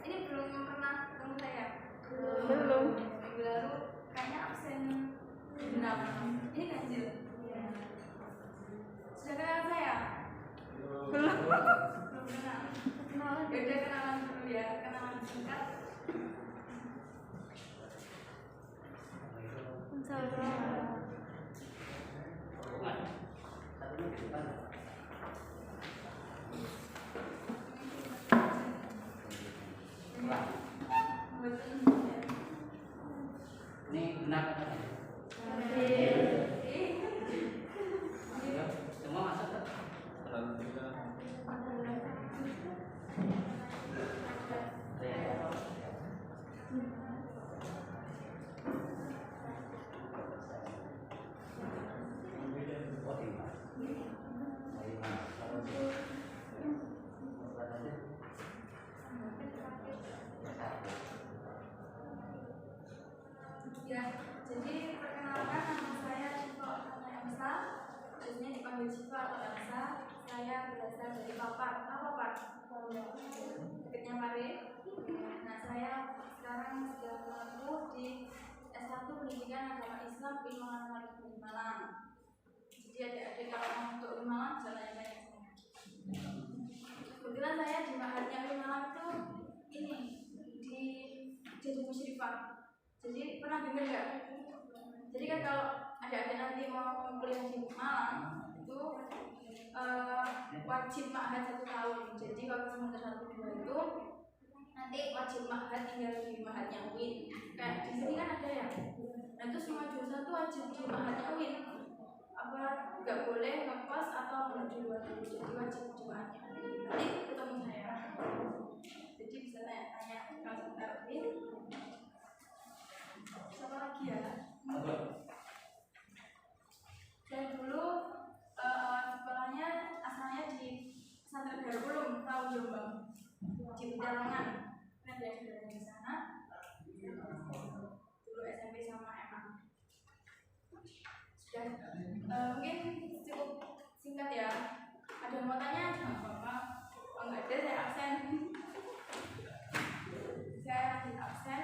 Ini belum pernah ketemu saya. Belum. Minggu lalu kayaknya absen genap. Ini ganjil. Sudah kenal saya? Belum. Belum kenal. Kenalan. Udah kenalan dulu ya. Kenalan singkat. Ini benar kan? Semua masuk kan? Ya, jadi perkenalkan nama saya Syifa Elsa, biasanya dipanggil Syifa atau Elsa. Saya berasal dari Papar. Apa Papar? Dekatnya Pare. Nah, saya sekarang sedang menempuh di S1 Pendidikan Agama Islam Imam Malik di Malang. Jadi adik-adik kalau mau untuk di Malang jangan tanya-tanya saya. Kebetulan saya di Mahatnya di Malang itu ini di jadi musyrifah. Jadi pernah dengar nggak? Jadi kan kalau adik-adik nanti mau kuliah di Malang itu wajib ma'had 1 tahun. Jadi kalau semester 1-2 itu nanti wajib ma'had tinggal di ma'hadnya UIN. Kayak di sini kan ada ya. Nah itu semua jurusan tuh wajib di ma'hadnya UIN. Apa nggak boleh ngekos atau di luar dulu. Jadi wajib di ma'hadnya UIN. Nanti ketemu saya. Jadi bisa tanya-tanya kalau sebentar UIN. Siapa lagi ya? Saya dulu sekolahnya asalnya di Pesantren Darul Ulum, tahu Jombang, di Pedalangan. Kan dia sudah di sana. Dulu SMP sama SMA. Sudah. Mungkin cukup singkat ya. Ada yang mau tanya? Nggak apa-apa. Oh nggak ada, saya absen. Saya lagi absen.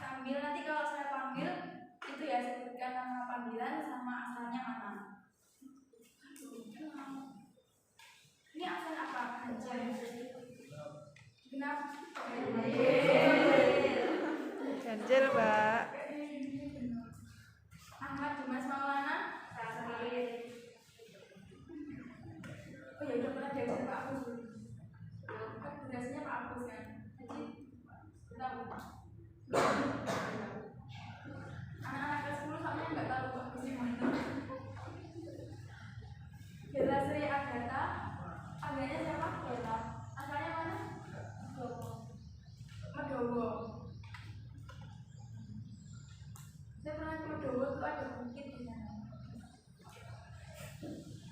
Sambil nanti kalau saya panggil itu ya sebutkan nama panggilan sama asalnya mana. Ini asal apa? Ganjil. Genap. Ganjil, Mbak. Ahmad Dimas Maulana. Oh ya udah pernah diajar Pak Agus. Kan tugasnya Pak Agus kan. Jadi kita lupa. Anak-anak kelas 10 soalnya nggak tahu Pak Agus yang mana. Bella Sri Agatha, panggilannya siapa? Bella. Asalnya mana? Medowo. Saya pernah ke Medowo tuh ada bukit di sana.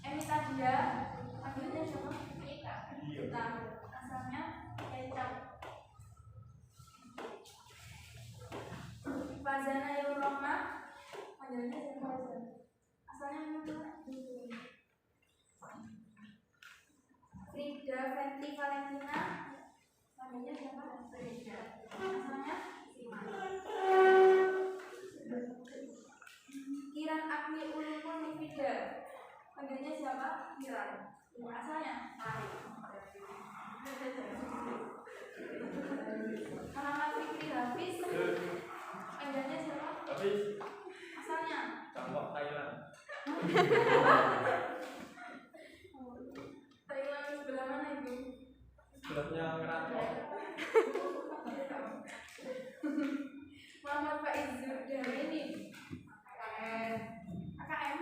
Emita Dia, panggilannya siapa? Kita. Asalnya kecap. Fazana Yuroma, panggilannya siapa? Asalnya mana? Frida Fenty Valentina, panggilannya siapa? Frida. Asalnya Kiran Agni Ulumul Nifida, panggilannya siapa? Kiran. Asalnya Muhammad Fikri Hafiz, panggilannya siapa? Asalnya Cangkok Thailand. Thailand sebelah mana itu? Sebelahnya Ngeratok. Muhammad Faiz Zurdarini, KKM.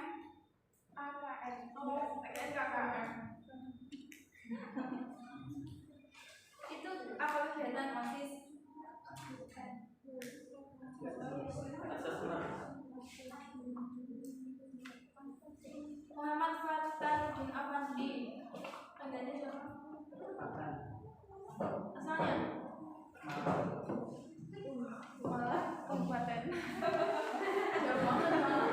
Oh, KKM. Itu apa kegiatan OSIS? Muhammad Fatanuddin Afandi, panggilannya siapa? Asalnya? Malah kabupaten. Jauh banget malah.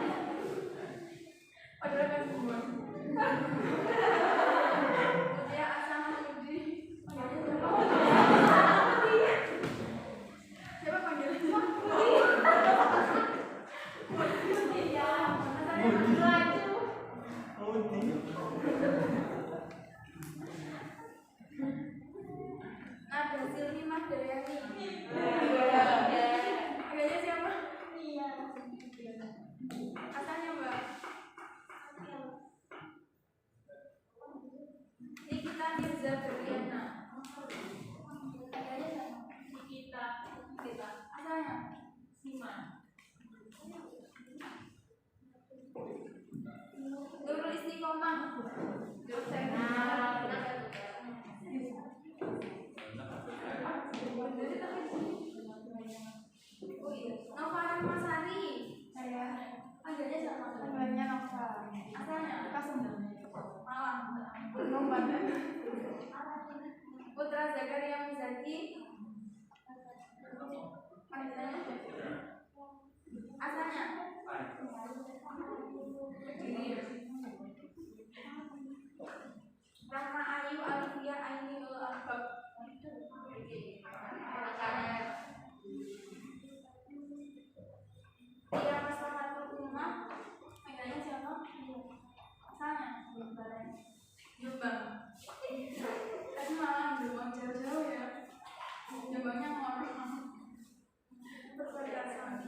Padahal kan semua. Zakariana. Adanya sama. Kita. Asalnya Sima. Nurul Istiqomah. Oh iya. Nova Rahmasari. Saya. Adanya sama. Namanya Nova. Asalnya Kasem. Malang. Nova. Putra Zakaria Muzaki. Adanya. Asalnya Rahma Ayu Alifia Aini Nul Albab. Tia Maslahatul Ummah. Adanya siapa? Asalnya Jombang. Tadi malam Jombang jauh-jauh ya. Jombangnya orang berbatasan.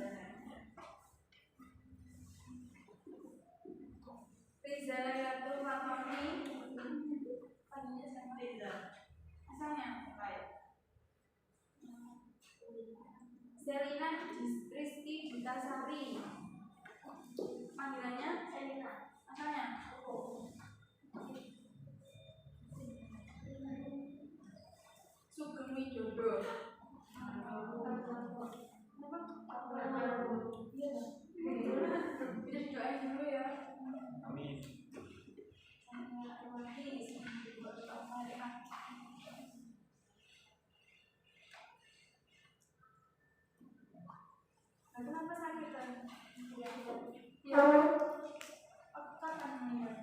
Riza Lailatul Fatoni. Adanya siapa? Riza. Asalnya Selina Rizky Ditasari. Panggilannya Selina. Asalnya Sugeng Widodo. Bisa didoain dulu ya. Amin. Kenapa sakit kan? Ya. Kapan meninggal?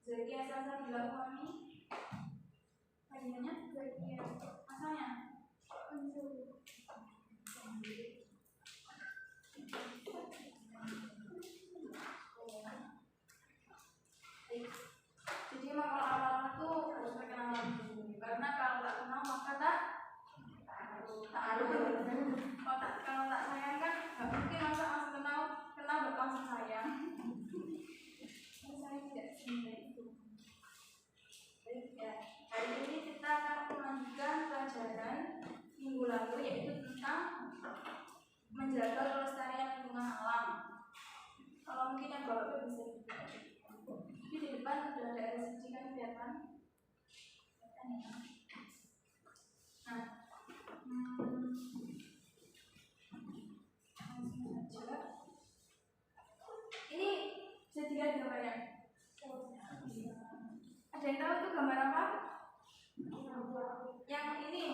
Zakia Sasa Bilakoni. Panggilannya Zakia. Asalnya jadi emang kalau awal-awal itu harus perkenalan dulu, karena kalau tak kenal maka tak kalau tak sayang kan nggak mungkin masa langsung kenal berlangsung sayang. Saya tidak semudah itu. Baik ya, hari ini kita akan melanjutkan pelajaran minggu lalu, yaitu tentang menjaga kelestarian lingkungan alam. Kalau mungkin yang bawa bisa di depan sudah ada LCD kan kelihatan. Nah, ini bisa dilihat gambarnya. Ada yang tahu itu gambar apa? Yang ini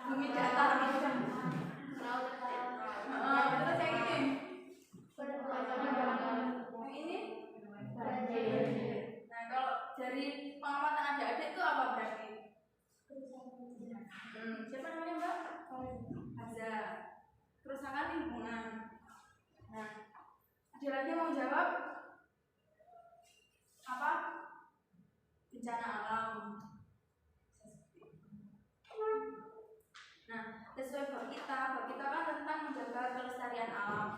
bumi datar. Terus yang ini nah, kalau dari pengamatan adik-adik itu apa berarti? Siapa namanya Mbak? Haza. Kerusakan lingkungan. Nah, ada lagi mau jawab? Apa? Bencana alam. Nah, sesuai bab kita kan tentang menjaga kelestarian alam.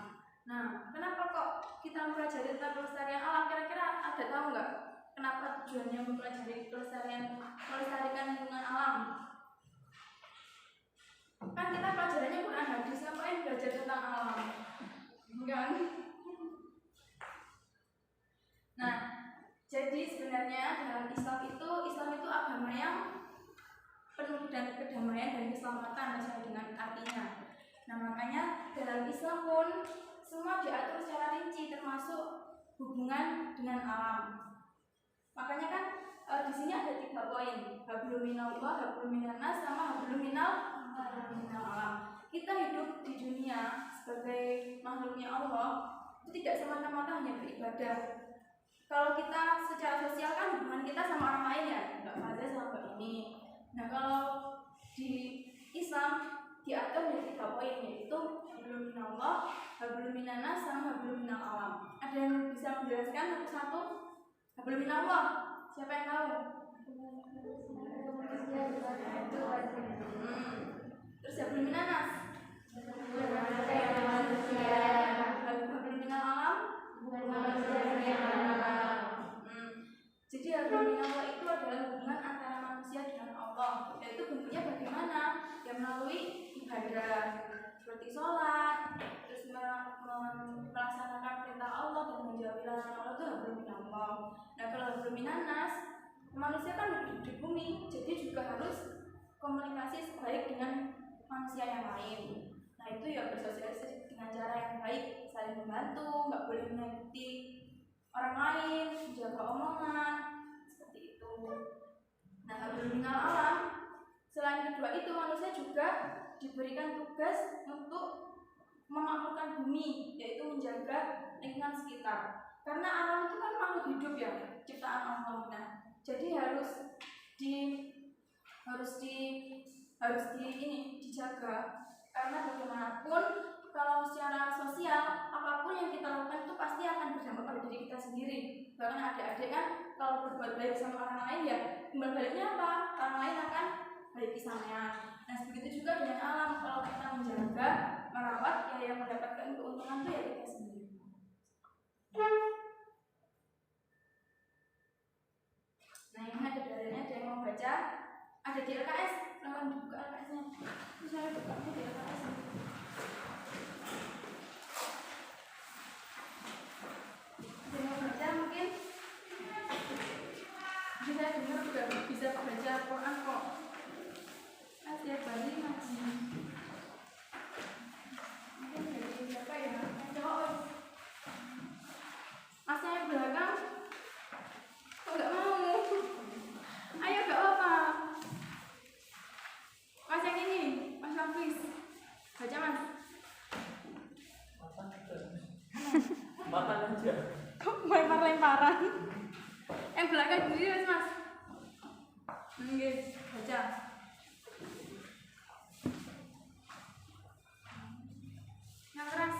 Nah, kenapa kok kita mempelajari tentang kelestarian alam? Kira-kira ada tahu nggak? Kenapa tujuannya mempelajari melestarikan lingkungan alam? Kan kita pelajarannya Quran hadis, ngapain belajar tentang alam? Enggak. Nah, jadi sebenarnya dalam Islam itu agama yang penuh dan kedamaian dan keselamatan sesuai dengan artinya. Nah, makanya dalam Islam pun semua diatur secara rinci, termasuk hubungan dengan alam. Makanya kan di sini ada 3 poin: hablum minallah, hablum minannas, sama hablum minal alam. Kita hidup di dunia sebagai makhluknya Allah itu tidak semata-mata hanya beribadah. Kalau kita secara sosial kan hubungan kita sama orang lain ya, Mbak Fazia sama Mbak ini. Nah, kalau di Islam diatur dari 3 poin, yaitu hablum minallah, hablum minannas, sama hablum minal alam. Ada yang bisa menjelaskan satu-satu? Hablum minallah, siapa yang tahu? Terus hablum seperti sholat, terus melaksanakan perintah Allah dan menjauhi larangan Allah itu hablum minallah. Nah kalau hablum minannas, manusia kan hidup di bumi, jadi juga harus komunikasi baik dengan manusia yang lain. Nah itu ya bersosialisasi dengan cara yang baik, saling membantu, nggak boleh menyakiti orang lain, menjaga omongan, seperti itu. Nah hablum minal alam, selain kedua itu manusia juga diberikan tugas untuk memakmurkan bumi, yaitu menjaga lingkungan sekitar. Karena alam itu kan makhluk hidup ya, ciptaan Allah. Nah, jadi harus dijaga. Karena bagaimanapun kalau secara sosial apapun yang kita lakukan itu pasti akan berdampak pada diri kita sendiri. Bahkan adik-adik kan kalau berbuat baik sama orang lain ya imbal baliknya apa? Orang lain akan baik samanya. Nah begitu juga dengan alam, kalau kita menjaga, merawat, ya yang mendapatkan keuntungan itu ya kita sendiri. Nah ini ada dalilnya, ada yang mau baca, ada di LKS, silahkan dibuka LKS-nya. Terus saya bukanya di LKS. Ada yang mau baca mungkin? Jadi saya dengar juga bisa baca Quran kok. Setiap hari ngaji. Mungkin dari siapa ya? Jawab. Masnya yang belakang kok nggak mau? Ayo gak apa. Mas yang ini, Mas Hafiz. Baca mas. Makan aja. Kok lempar-lemparan? Yang belakang sendiri mas. Oke, baca. Yang keras.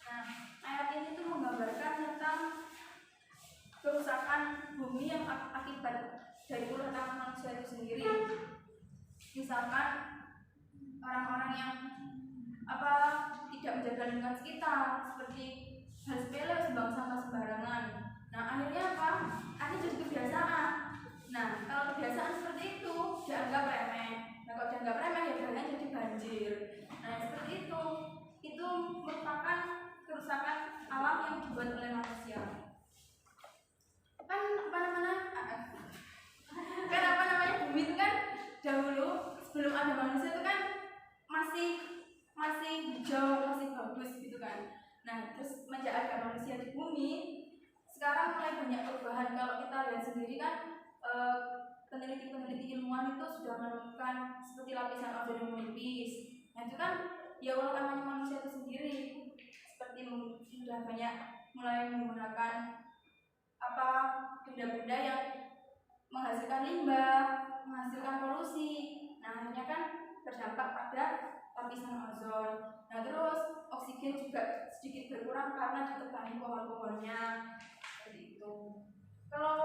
Nah, ayat ini tuh menggambarkan tentang kerusakan bumi yang akibat dari ulah tangan manusia itu sendiri. Misalkan orang-orang yang tidak menjaga lingkungan sekitar, seperti hal sepele buang sampah sembarangan. Nah akhirnya apa? Akhirnya jadi kebiasaan. Nah kalau kebiasaan seperti itu dianggap remeh. Nah kalau dianggap remeh ya bahkan jadi banjir. Nah seperti itu merupakan kerusakan alam yang dibuat oleh manusia. Kan bumi itu kan dahulu sebelum ada manusia itu kan masih hijau, masih bagus gitu kan. Nah terus menjak ada manusia di bumi, sekarang mulai banyak perubahan. Kalau kita lihat sendiri kan peneliti ilmuwan itu sudah menemukan seperti lapisan ozon yang menipis. Nah itu kan ya ulah tangannya manusia itu sendiri. Seperti sudah banyak mulai menggunakan benda-benda yang menghasilkan limbah, menghasilkan polusi. Nah akhirnya kan berdampak pada lapisan ozon. Nah terus oksigen juga sedikit berkurang karena ditebangi pohon-pohonnya. Seperti itu. Kalau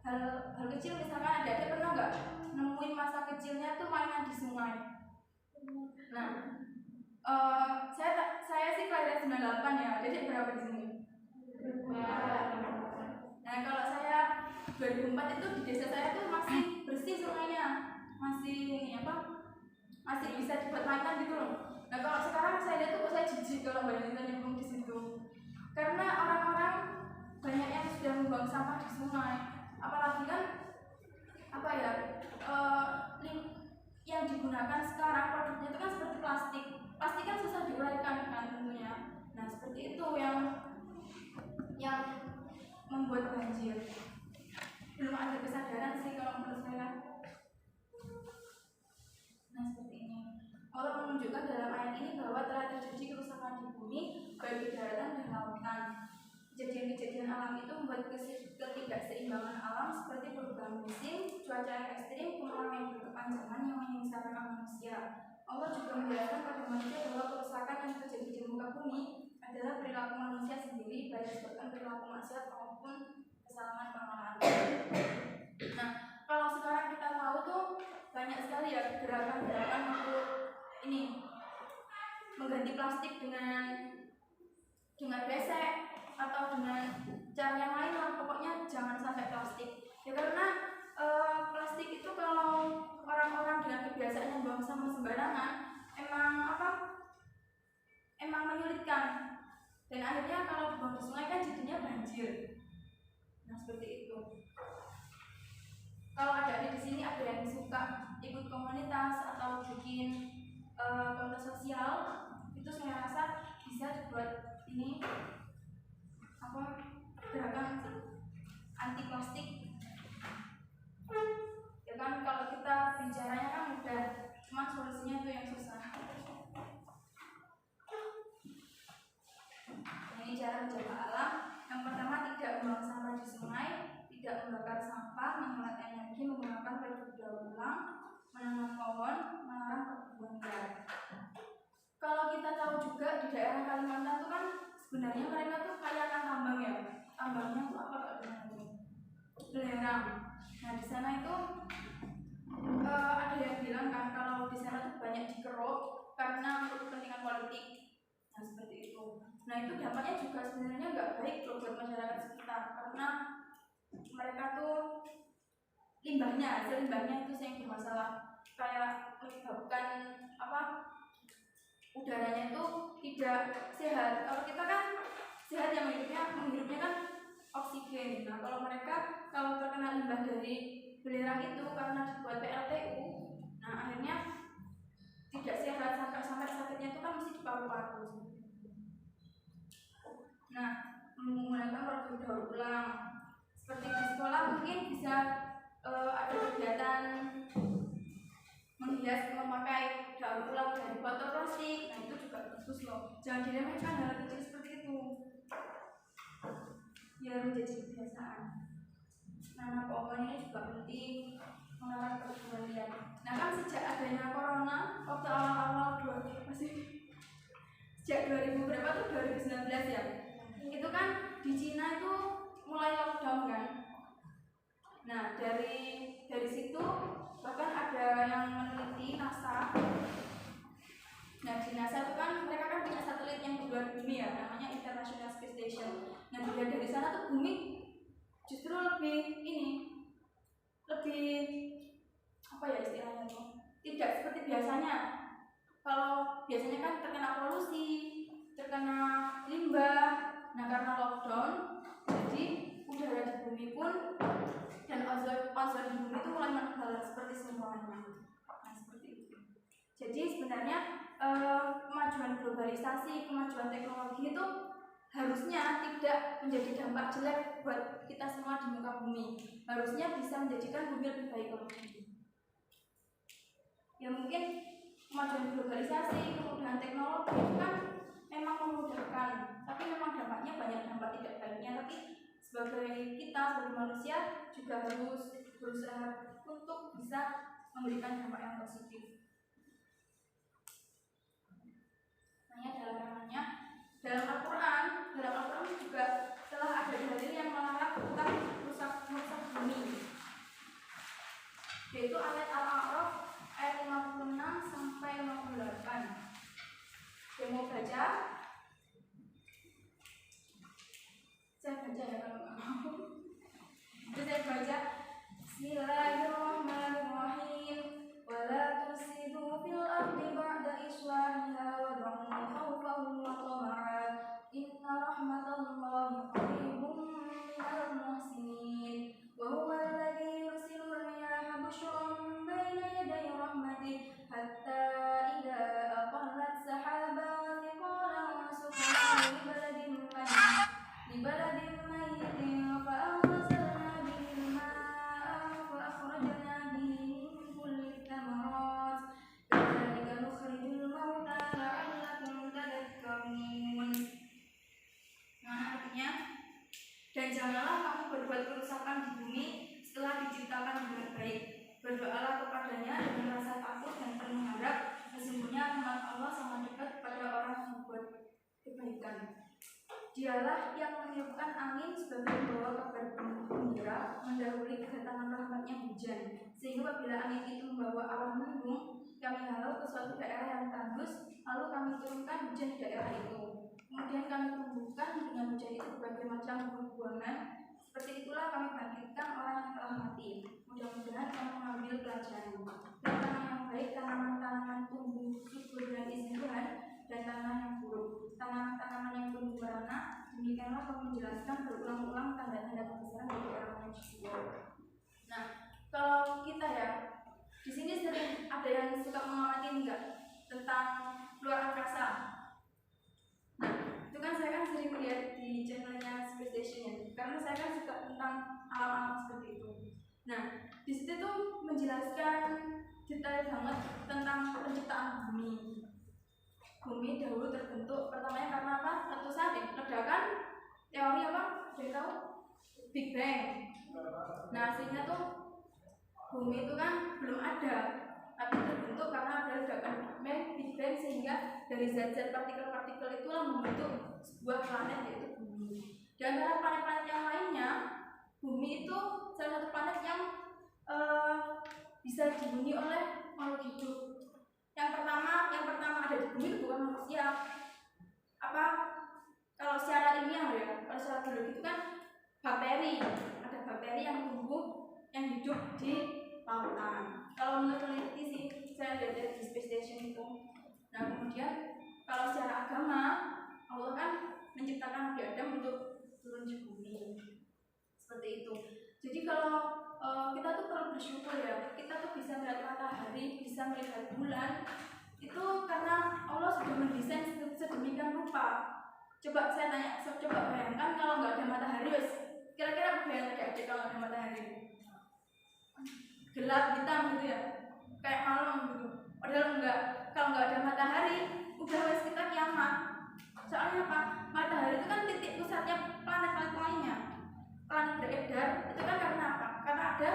hal kecil misalkan ada pernah nggak nemuin masa kecilnya tuh mainan di sungai? Nah saya sih kelahiran 98 ya. Jadi berapa di sini? Nah kalau saya 2004 itu di desa saya tuh masih bersih sungainya, masih bisa dibuat mainan gitu loh. Nah kalau sekarang saya lihat tuh saya jijik kalau bayangin nyemplung di situ, karena orang-orang banyak yang sudah membuang sampah di sungai. Apalagi kan yang digunakan sekarang produknya itu kan seperti plastik kan susah diuraikan kan tentunya. Nah seperti itu yang membuat banjir. Belum ada kesadaran sih kalau menurut saya. Nah seperti ini. Allah menunjukkan dalam ayat ini bahwa telah terjadi kerusakan di bumi, baik di daratan dan lautan. Kejadian-kejadian alam itu membuat ketidakseimbangan alam seperti perubahan musim, cuaca yang ekstrim, kemarau yang berkepanjangan yang menyengsarakan manusia. Allah juga menjelaskan pada manusia bahwa kerusakan yang terjadi di muka bumi adalah perilaku manusia sendiri, baik disebabkan perilaku maksiat maupun kesalahan pengelolaan. Nah, kalau sekarang kita tahu tuh banyak sekali ya gerakan-gerakan untuk ini mengganti plastik dengan besek atau dengan cara yang lain lah, pokoknya jangan sampai plastik. Ya karena plastik itu kalau orang-orang dengan kebiasaan yang buang sampah sembarangan emang menyulitkan, dan akhirnya kalau dibuang di sungai kan jadinya banjir. Nah seperti itu. Kalau ada di sini ada yang suka ikut komunitas atau bikin komunitas sosial, itu saya rasa bisa dibuat ini gerakan anti plastik. Ya kan kalau kita bicaranya kan mudah, cuma solusinya itu yang susah. Ini cara menjaga alam. Yang pertama, tidak membuang sampah di sungai, tidak membakar sampah, menghemat energi menggunakan produk daur ulang, menanam pohon, melarang perkebunan liar. Kalau kita tahu juga di daerah Kalimantan itu kan sebenarnya mereka tuh kaya akan tambang ya. Tambangnya tuh apa kalau namanya? Belerang. Nah di sana itu ada yang bilang kan kalau di sana tuh banyak dikeruk karena untuk kepentingan politik. Nah seperti itu. Nah itu dampaknya juga sebenarnya nggak baik loh buat masyarakat sekitar, karena mereka tuh hasil limbahnya itu yang bermasalah, kayak menyebabkan udaranya itu tidak sehat. Kalau kita kan sehat, yang menghirupnya kan oksigen. Nah kalau mereka terkena limbah dari belerang itu karena dibuat PLTU, nah akhirnya tidak sehat, sampai sakitnya itu kan mesti di paru-paru. Nah menggunakan produk daur ulang, seperti di sekolah mungkin bisa ada kegiatan menghias memakai daur ulang dari botol plastik. Nah itu juga bagus loh, jangan diremehkan hal kecil seperti itu, biar menjadi kebiasaan. Nanam pohon ini juga penting, melarang perkebunan liar. Nah kan sejak adanya corona, waktu awal-awal sejak 2000 berapa tuh 2019 ya, itu kan di Cina itu mulai lockdown kan. Nah dari situ bahkan ada yang meneliti NASA. Nah di NASA itu kan mereka kan punya satelit yang bergerak bumi ya, namanya International Space Station. Nah dilihat dari sana tuh bumi justru lebih istilahnya tuh tidak seperti biasanya. Kalau biasanya kan terkena polusi, terkena limbah. Nah karena lockdown, jadi udara di bumi pun dan ozon di bumi itu mulai menebal seperti semuanya. Nah seperti itu. Jadi sebenarnya kemajuan globalisasi, kemajuan teknologi itu harusnya tidak menjadi dampak jelek buat kita semua di muka bumi. Harusnya bisa menjadikan bumi lebih baik lagi. Ya mungkin kemajuan globalisasi, kemudahan teknologi itu kan memang memudahkan, tapi memang dampaknya banyak dampak tidak baiknya. Tapi sebagai kita, sebagai manusia juga harus berusaha untuk bisa memberikan dampak yang positif. Dalam Al-Quran juga telah ada dalil yang melarang tentang merusak bumi, yaitu ayat Al-A'raf ayat 56 sampai 58. Yang mau baca? Saya baca ya kalau nggak mau. Saya baca. Bismillahirrahmanirrahim. Wala tusidu fil ardi ba'da islahiha wad'uhu khawfan wa tama'an. Inna rahmatallahi qaribun minal muhsinin. Wa huwa alladhi yursilu riyaha bushran baina yaday rahmatih hatta idza aqallat sahaban thiqalan suqnahu li baladin mayyitin fa anzalna bihi al-ma'a fa akhrajna bihi min kulli thamarat kadzalika nukhrijul mauta la'allakum tadhakkarun. Nah artinya, dan janganlah kamu berbuat kerusakan di bumi setelah diciptakan dengan baik. Berdoalah kepadanya dengan rasa takut dan penuh harap. Sesungguhnya rahmat Allah sangat dekat pada orang yang berbuat kebaikan. diberikan. Dialah yang meniupkan angin sebagai pembawa kabar gembira, mendahului kedatangan rahmatnya hujan, sehingga apabila angin itu membawa awan mendung, kami halau ke suatu daerah yang tandus, lalu kami turunkan hujan di daerah itu. Kemudian kami tumbuhkan dengan hujan itu berbagai macam buah-buahan. Seperti itulah kami bangkitkan orang yang telah mati. Mudah-mudahan kamu mengambil pelajaran. Dan tanah yang baik, tanaman-tanaman tumbuh subur dengan izin Tuhan, dan tanah yang buruk, tanaman-tanaman yang tumbuh beranak. Demikianlah kamu menjelaskan berulang-ulang tanda-tanda kebesaran bagi orang manusia. Nah, kalau kita ya, di sini sering ada yang suka mengamati enggak tentang luar angkasa. Nah, itu kan saya kan sering lihat di channelnya Space Station, karena saya kan suka tentang alam-alam seperti itu. Nah, di situ tuh menjelaskan detail banget tentang penciptaan bumi. Bumi dahulu terbentuk pertamanya karena apa? Letusan, ledakan, teori apa? Jadi tahu? Big Bang. Nah, aslinya tuh bumi itu kan belum ada, tapi terbentuk karena ada ledakan Big Bang, sehingga dari zat-zat partikel-partikel itulah membentuk sebuah planet yaitu bumi. Di antara planet-planet yang lainnya, bumi itu salah satu planet yang bisa dihuni oleh makhluk hidup. Yang pertama ada di bumi itu bukan manusia. Apa? Kalau secara ilmiah ya, kalau secara biologi itu kan bakteri. Ada bakteri yang tumbuh, yang hidup di lautan. Kalau menurut peneliti sih, saya lihat di Space Station itu. Nah, kemudian kalau secara agama, Allah kan menciptakan Nabi Adam untuk turun di bumi. Seperti itu. Jadi kalau kita tuh perlu bersyukur ya, kita tuh bisa melihat matahari, bisa melihat bulan, itu karena Allah sudah mendesain sedemikian rupa. Coba saya tanya, coba bayangkan kalau nggak ada matahari, kira-kira apa yang terjadi kalau ada matahari? Gelap hitam gitu ya, kayak malam gitu. Padahal enggak, kalau nggak ada matahari, udah wes kita kiamat. Soalnya apa? Matahari itu kan titik pusatnya planet-planet lainnya. Planet beredar itu kan karena apa? Karena ada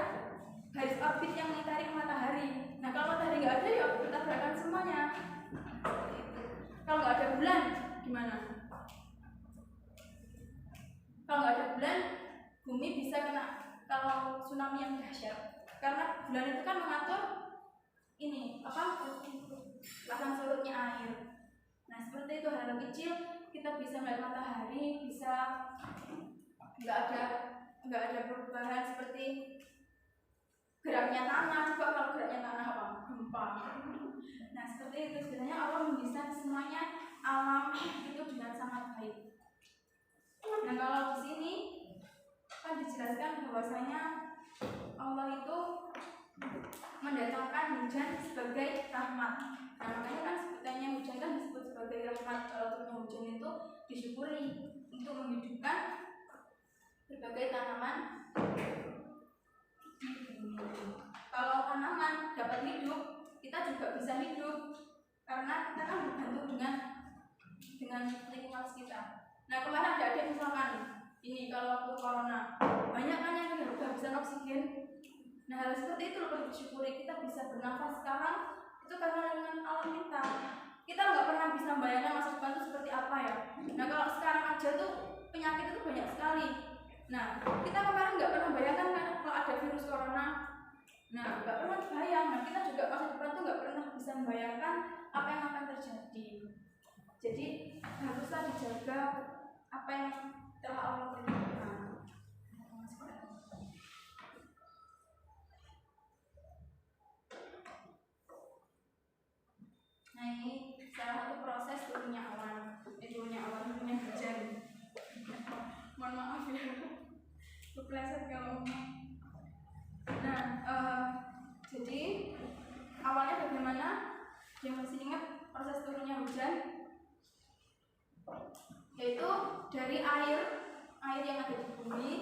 garis orbit yang mengitari matahari. Nah, kalau matahari nggak ada ya bertabrakan semuanya. Kalau nggak ada bulan gimana? Kalau nggak ada bulan, bumi bisa kena kalau tsunami yang dahsyat. Karena bulan itu kan mengatur ini apa? Pasang surutnya air. Nah, seperti itu hal kecil kita bisa melihat matahari, bisa nggak ada perubahan seperti geraknya tanah. Coba kalau geraknya tanah apa? Gempa. Nah, seperti itu sebenarnya Allah mendesain semuanya alam itu dengan sangat baik. Nah, kalau di sini kan dijelaskan bahwasanya Allah itu mendatangkan hujan sebagai rahmat. Nah, makanya kan sebutannya hujan kan disebut sebagai rahmat. Kalau turunnya hujan itu disyukuri untuk menghidupkan berbagai tanaman di bumi. Kalau tanaman dapat hidup, kita juga bisa hidup karena kita kan bergantung dengan lingkungan sekitar. Nah, kemarin ada adik misalkan ini kalau waktu corona banyak kan yang tidak kehabisan oksigen. Nah, hal seperti itu perlu disyukuri. Kita bisa bernafas sekarang itu karena lingkungan alam kita. Kita nggak pernah bisa membayangkan masa depan itu seperti apa ya. Nah, kalau sekarang aja tuh penyakit itu banyak sekali. Nah, kita kemarin nggak pernah bayangkan kan kalau ada virus corona. Nah, nggak pernah bayang. Nah, kita juga masa depan tuh nggak pernah bisa membayangkan apa yang akan terjadi. Jadi haruslah dijaga apa yang telah Allah tentukan. Nah, ini salah satu proses turunnya awan, turunnya hujan. Mohon maaf ya, kepleset kalau ngomong. Nah, jadi awalnya bagaimana? Yang masih ingat proses turunnya hujan? Yaitu dari air yang ada di bumi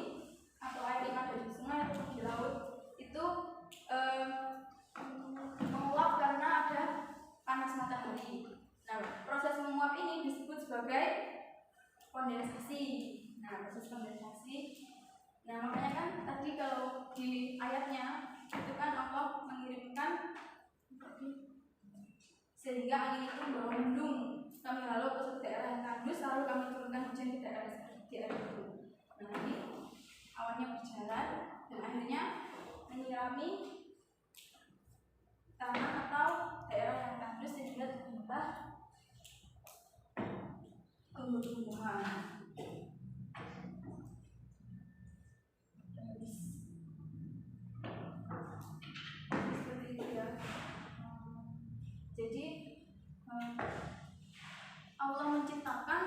atau air yang ada di sungai atau di laut itu menguap karena ada panas matahari. Nah, proses menguap ini disebut sebagai kondensasi. Nah, proses kondensasi. Nah, makanya kan tadi kalau di ayatnya itu kan Allah mengirimkan sehingga angin itu membawa mendung. kami lalu ke daerah yang tandus, lalu kami turunkan hujan di daerah itu. Nah ini awannya berjalan dan akhirnya menyirami tanah atau daerah yang tandus sehingga terbentuk tumbuh-tumbuhan. Seperti itu ya. Jadi Allah menciptakan,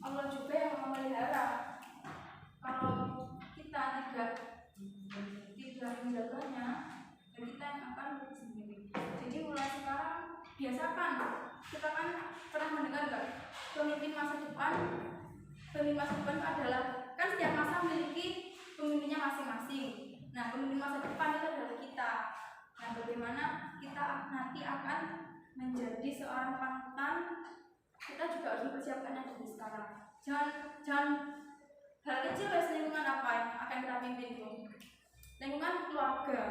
Allah juga yang memelihara. Kalau kita tidak menjaganya, dan kita yang akan rugi sendiri. Jadi mulai sekarang biasakan. Kita kan pernah mendengar nggak, pemimpin masa depan itu adalah, kan setiap masa memiliki pemimpinnya masing-masing. Nah, pemimpin masa depan itu adalah kita. Nah, bagaimana kita nanti akan menjadi seorang panutan, kita juga harus mempersiapkannya dari sekarang. Jangan hal kecil ya, lingkungan apa yang akan kita pimpin itu. Lingkungan keluarga,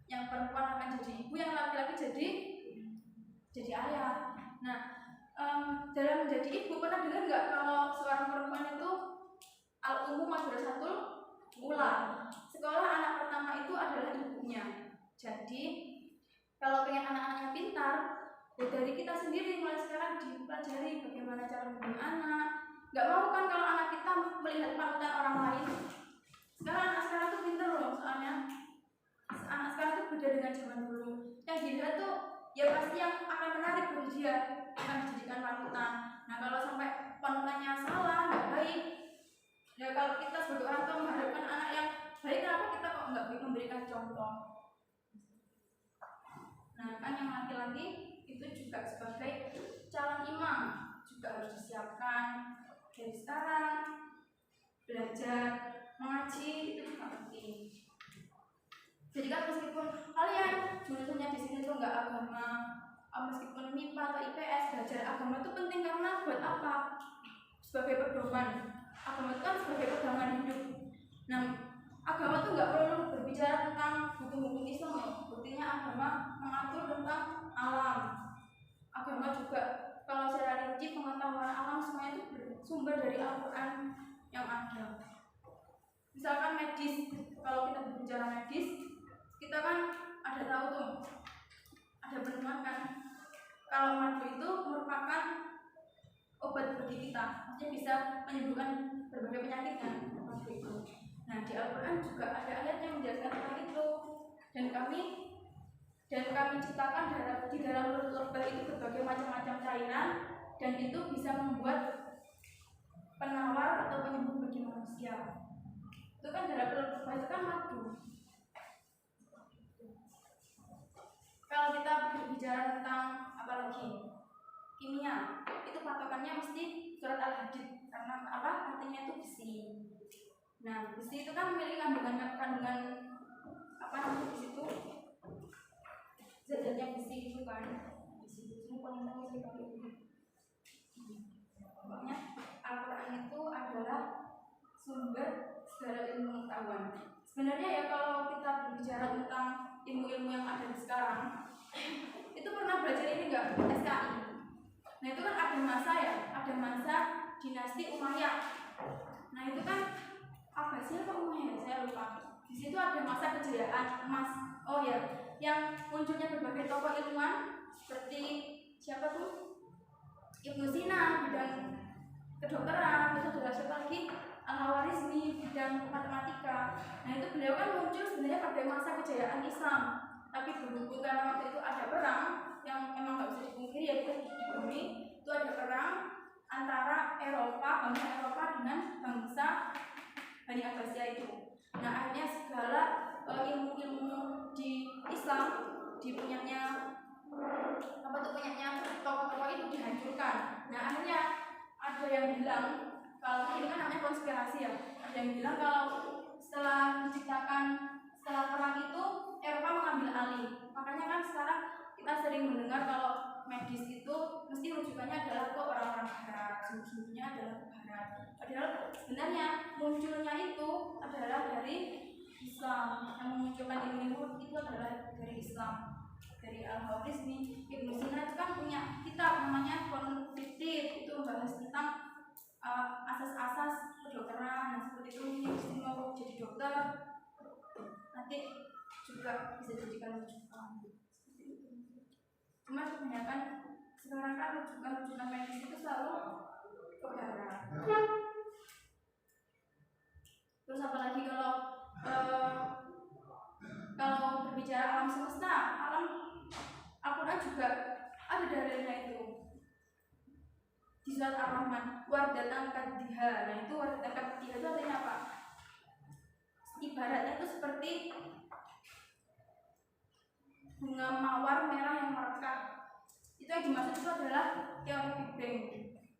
yang perempuan akan jadi ibu, yang laki-laki jadi ayah. Nah, dalam menjadi ibu, pernah dengar nggak kalau seorang perempuan itu al-ummu madrasatul ula, sekolah anak pertama itu adalah ibunya. Jadi kalau pengen anak-anaknya pintar, ya dari kita sendiri mulai sekarang dipelajari bagaimana cara membimbing anak. Nggak mau kan kalau anak kita melihat panutan orang lain. Anak sekarang tuh pintar loh, soalnya anak sekarang tuh beda dengan zaman dulu. Yang dilihat tuh ya pasti yang akan menarik bagi dia, akan dijadikan panutan. Nah kalau sampai panutannya salah, nggak baik, ya kalau kita sebagai orang tua mengharapkan anak yang baik, kenapa kita kok nggak memberikan contoh? Nah kan yang laki-laki itu juga sebagai calon imam juga harus disiapkan dari sekarang. Belajar mengaji itu juga penting. Jadi kan meskipun kalian jurusannya di sini tuh nggak agama, meskipun MIPA atau IPS, belajar agama itu penting karena buat apa? Sebagai pedoman. Agama itu kan sebagai pegangan hidup. Nah, agama itu nggak perlu berbicara tentang hukum-hukum Islam ya. Buktinya agama mengatur tentang alam. Agama juga kalau secara rinci pengetahuan alam semuanya itu bersumber dari Al-Quran yang ada. Misalkan medis, kalau kita berbicara medis, kita kan ada tahu tuh, ada penemuan kan, kalau madu itu merupakan obat bagi kita, maksudnya bisa menyembuhkan berbagai penyakit kan madu itu. Nah di Al-Quran juga ada ayat yang menjelaskan tentang itu, dan kami ciptakan di dalam lebah itu berbagai macam-macam cairan, dan itu bisa membuat penawar atau penyembuh bagi manusia. Itu kan dalam lebah itu kan madu. Kalau kita berbicara tentang apa lagi, kimia, itu patokannya mesti surat Al-Hadid, karena apa? Artinya itu besi. Nah, besi itu kan memiliki kandungan apa namanya di situ? Zat-zatnya besi itu kan. Di situ paling sih pakai ini. Pokoknya Al-Quran itu adalah sumber segala ilmu pengetahuan. Sebenarnya ya kalau kita berbicara tentang ilmu-ilmu yang ada di sekarang, itu pernah belajar ini enggak? SKI. Nah itu kan ada masa ya, ada masa dinasti Umayyah. Nah itu kan Abbasiyah apa Umayyah? Saya lupa. Di situ ada masa kejayaan emas. Oh ya, yang munculnya berbagai tokoh ilmuwan seperti siapa tuh? Ibnu Sina bidang kedokteran, terus ada siapa lagi? Al-Khawarizmi bidang matematika. Nah itu beliau kan muncul sebenarnya pada masa kejayaan Islam, tapi berhubung karena waktu itu ada perang yang memang nggak bisa dipungkiri, yaitu di bumi itu ada perang antara bangsa Eropa dengan bangsa Bani Abbasiyah itu. Nah akhirnya segala ilmu-ilmu di Islam di punyanya tokoh-tokoh itu dihancurkan. Nah akhirnya ada yang bilang, kalau ini kan namanya konspirasi ya, ada yang bilang kalau setelah perang itu Eropa mengambil alih. Makanya kan sekarang kita sering mendengar kalau medis itu mesti rujukannya adalah ke orang-orang barat, sumber-sumbernya adalah ke barat. Padahal sebenarnya munculnya itu adalah dari Islam, yang memunculkan ilmu itu adalah dari Islam. dari Al-Khwarizmi. Ibnu Sina itu kan punya kitab namanya Qanun Fiqih, itu membahas tentang asas-asas kedokteran. Nah, seperti itu yang mau jadi dokter nanti juga bisa dijadikan rujukan. Cuma kebanyakan sekarang kan rujukan medis itu selalu ke barat. Terus apalagi kalau berbicara alam semesta, alam Al-Quran juga ada dalilnya itu. Di surat Ar-Rahman, wardatan kaddiha. Nah, itu wardatan kaddiha itu artinya apa? Ibaratnya itu seperti bunga mawar merah yang merekah. Itu yang dimaksud itu adalah teori Big Bang.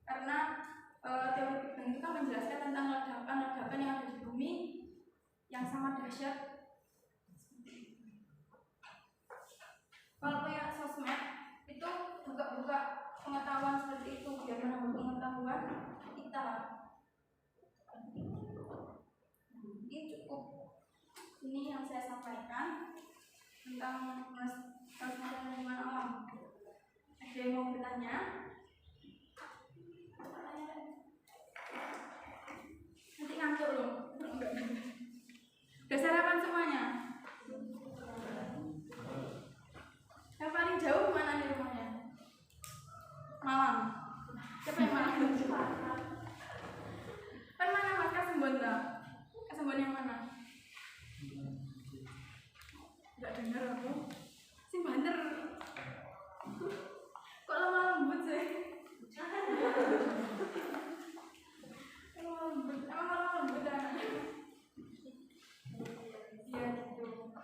Karena teori Big Bang itu kan menjelaskan tentang ledakan-ledakan yang ada di bumi yang sangat dahsyat. Kalau kayak sosmed itu buka-buka pengetahuan seperti itu biar menambah pengetahuan kita. Ini cukup. Ini yang saya sampaikan tentang kelestarian lingkungan alam. Ada yang mau bertanya? Nanti ngantuk loh. Udah sarapan semuanya? Yang paling jauh mana nih rumahnya? Malang. Siapa yang Malang? Kan mana Mas Kasembon tak? Kasembon yang mana? Enggak dengar aku. Sing banter. Kok lama lembut sih? Lama lembut. Emang lama lembut anaknya? Iya gitu.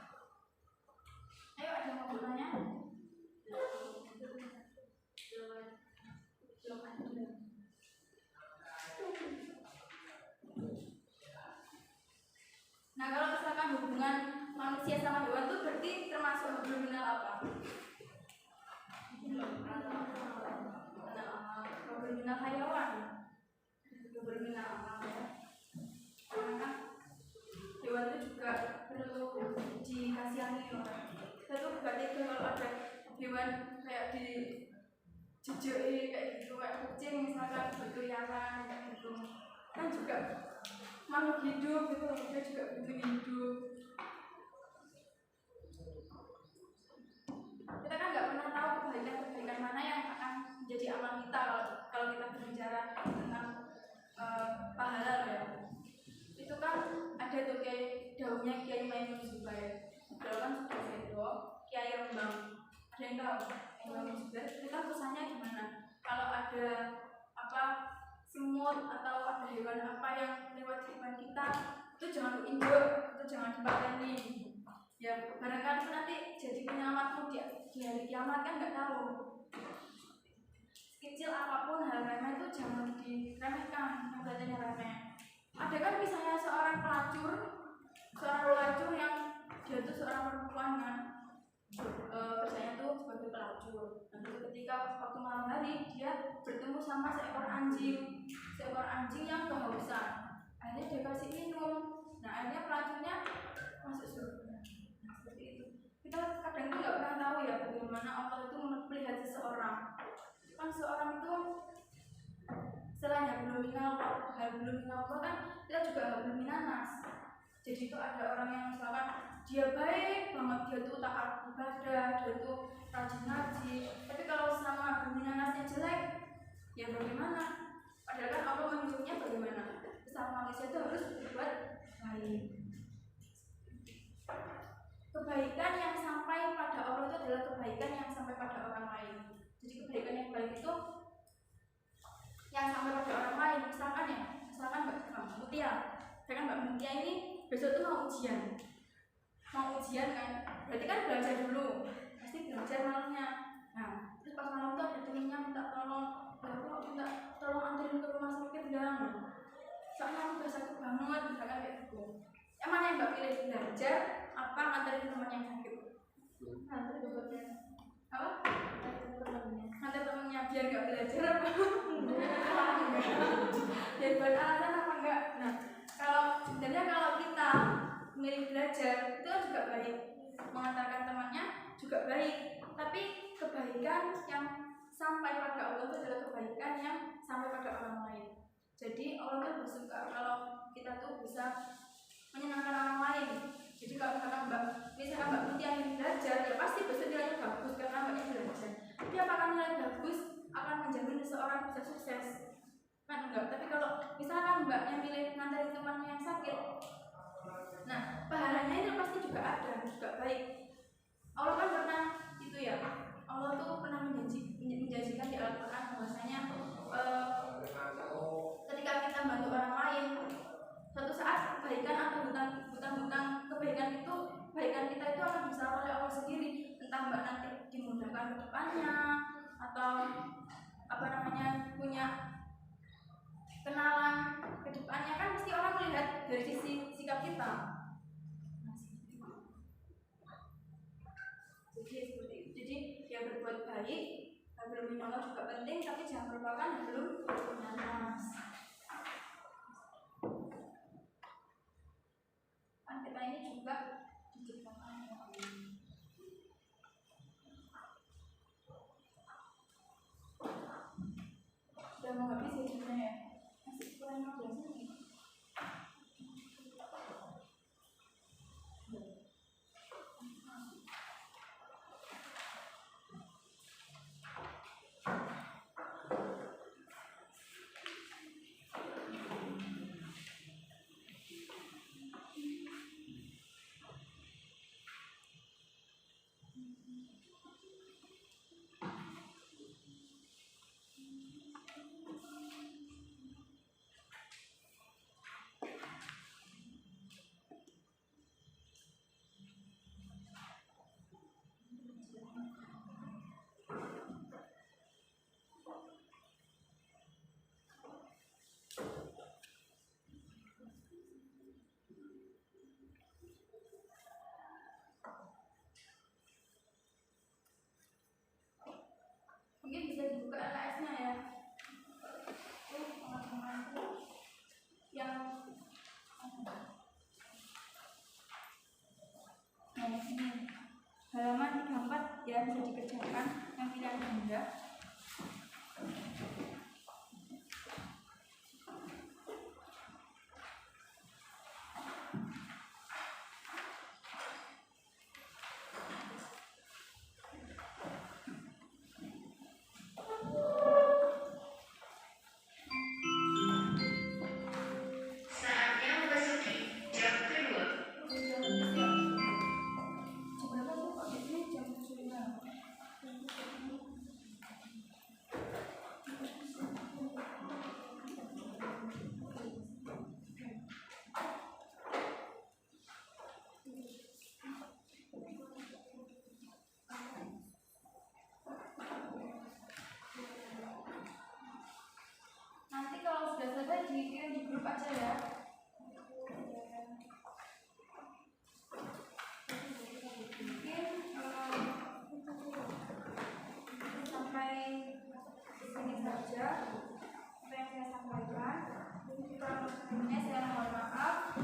Ayo ada yang mau bertanya? Nah, kalau misalkan hubungan manusia sama hewan itu berarti termasuk kriminal apa? Kriminal hayawan. Kriminal apa ya? Karena kan hewan itu juga perlu dikasihani orang. Itu berarti kalau ada hewan kayak di jejoi kayak gitu, kayak kucing misalkan berkeliaran kayak gitu, kan juga makhluk hidup gitu, dia juga butuh hidup. Kita kan nggak pernah tahu kebaikan mana yang akan menjadi amal kita kalau kita berbicara tentang pahala ya. Itu kan ada tuh kayak daunnya Kiai Maimun Zubair, beliau kan sudah sedo, Kiai Rembang. Ada yang tahu Kiai Maimun Zubair itu kan pesannya gimana? Kalau ada apa semut atau ada hewan apa yang lewat di depan kita, itu jangan diinjak, itu jangan dipateni. Ya barangkali nanti jadi penyelamatmu di hari kiamat, kan nggak tahu. Kecil apapun hal remeh itu jangan diremehkan, yang kelihatannya remeh. Ada kan misalnya seorang pelacur yang dia itu seorang perempuan kan, kerjanya tuh sebagai pelacur. Nanti ketika waktu malam hari dia bertemu sama seekor anjing yang kehausan. Akhirnya dia kasih minum. Nah akhirnya pelacurnya masuk surga. Nah seperti itu. Kita kadang itu nggak pernah tahu ya bagaimana Allah itu melihat seseorang. Kan seorang itu selain hablum minallah kan kita juga hablum minanas. Jadi itu ada orang yang misalkan dia baik banget, dia tuh taat ibadah, dia tuh rajin ngaji, tapi kalau sama hablum minanasnya jelek, ya bagaimana? Padahal kan Allah menyuruhnya bagaimana? Sama manusia itu harus berbuat baik. Kebaikan yang sampai pada Allah itu adalah kebaikan yang sampai pada orang lain. Jadi kebaikan yang baik itu yang sampai pada orang lain. Misalkan Mbak Mutia, Mbak Mutia ini besok tuh mau ujian kan, berarti kan belajar dulu, pasti belajar malamnya. Nah, terus pas malam tuh ada temennya minta tolong, minta tolong anterin ke rumah sakit dong. Soalnya aku udah sakit banget, misalkan kayak gitu. Emang yang Mbak pilih belajar apa nganterin teman yang sakit? Nganterin temennya. Apa? Nganterin temennya biar nggak belajar apa? Jadi buat alasan apa enggak? Nah, sebenarnya kalau kita milih belajar itu kan juga baik, mengantarkan temannya juga baik. tapi kebaikan yang sampai pada Allah itu adalah kebaikan yang sampai pada orang lain. Jadi Allah tuh lebih suka kalau kita tuh bisa menyenangkan orang lain. Jadi kalau misalkan Mbak Putih yang belajar, ya pasti besok nilainya bagus karena Mbaknya belajar. Tapi apakah nilai bagus akan menjamin seseorang bisa sukses? Kan enggak. Tapi kalau misalkan Mbaknya milih nganterin temannya yang sakit, nah pahalanya itu pasti juga ada, juga baik. Allah kan pernah itu ya, Allah tuh pernah menjanjikan di Al-Quran bahwasanya ketika kita bantu orang lain, suatu saat kebaikan atau hutang kebaikan itu, kebaikan kita itu akan bisa oleh Allah sendiri. Entah Mbak nanti dimudahkan ke depannya atau punya kenalan ke depannya, kan mesti orang melihat dari sisi sikap kita. Jadi seperti itu. Jadi ya berbuat baik, belum menolong juga penting, tapi jangan melupakan belum menanas. Kan kita ini juga diciptakan oleh Allah. Sudah mau habis ya jamnya ya? Masih kurang 15 menit. Mungkin bisa dibuka LKS-nya ya. Teman-teman yang nah ini halaman 34 ya, bisa dikerjakan yang pilihan Anda. Nanti kalau sudah selesai dikirim di grup aja ya. Mungkin sampai sini saja apa yang saya sampaikan. Kurang lebihnya saya mohon maaf.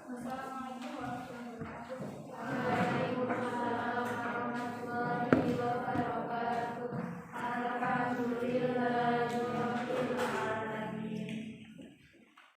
Wassalamualaikum warahmatullahi wabarakatuh. Waalaikumsalam warahmatullahi wabarakatuh.